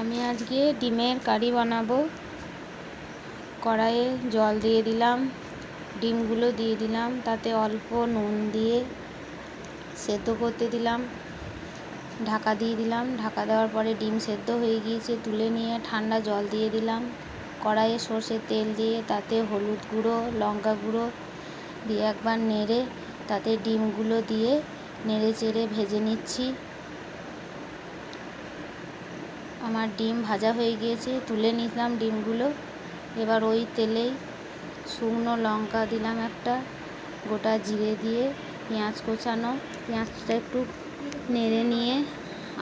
আমি আজকে ডিমের কারি বানাবো। কড়াইয়ে জল দিয়ে দিলাম, ডিমগুলো দিয়ে দিলাম, তাতে অল্প নুন দিয়ে সেদ্ধ করতে দিলাম, ঢাকা দিয়ে দিলাম। ঢাকা দেওয়ার পরে ডিম সেদ্ধ হয়ে গিয়েছে, তুলে নিয়ে ঠান্ডা জল দিয়ে দিলাম। কড়াইয়ে সর্ষের তেল দিয়ে তাতে হলুদ গুঁড়ো, লঙ্কা গুঁড়ো দিয়ে একবার নেড়ে তাতে ডিমগুলো দিয়ে নেড়ে চেড়ে ভেজে নিচ্ছি। আমার ডিম ভাজা হয়ে গিয়েছে, তুলে নিলাম ডিমগুলো। এবার ওই তেলেই শুকনো লঙ্কা দিলাম একটা, গোটা জিরে দিয়ে পেঁয়াজ কোচানো, পেঁয়াজটা একটু নেড়ে নিয়ে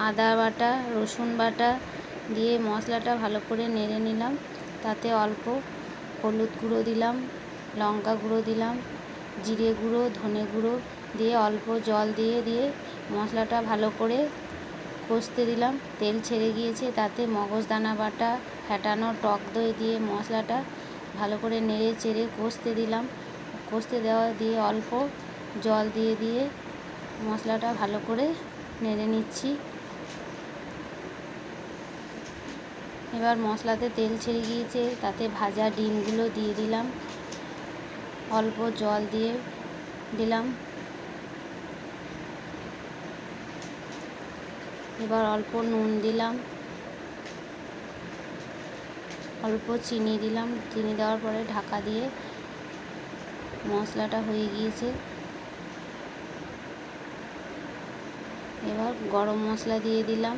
আদা বাটা, রসুন বাটা দিয়ে মশলাটা ভালো করে নেড়ে নিলাম। তাতে অল্প হলুদ গুঁড়ো দিলাম, লঙ্কা গুঁড়ো দিলাম, জিরে গুঁড়ো, ধনে গুঁড়ো দিয়ে অল্প জল দিয়ে মশলাটা ভালো করে কষতে দিলাম। তেল ছেড়ে গিয়েছে, তাতে মগজদানা বাটা, ফ্যাটানো টক দই দিয়ে মশলাটা ভালো করে নেড়ে চেড়ে কষতে দিলাম। কষতে দেওয়া দিয়ে অল্প জল দিয়ে মশলাটা ভালো করে নেড়ে নিচ্ছি। এবার মশলাতে তেল ছেড়ে গিয়েছে, তাতে ভাজা ডিমগুলো দিয়ে দিলাম, অল্প জল দিয়ে দিলাম। এবার অল্প নুন দিলাম, অল্প চিনি দিলাম। চিনি দেওয়ার পরে ঢাকা দিয়ে মশলাটা হয়ে গিয়েছে। এবার গরম মশলা দিয়ে দিলাম,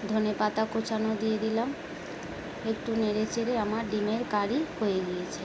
ধনে পাতা কোচানো দিয়ে দিলাম। একটু নেড়ে চেড়ে আমার ডিমের কারি হয়ে গিয়েছে।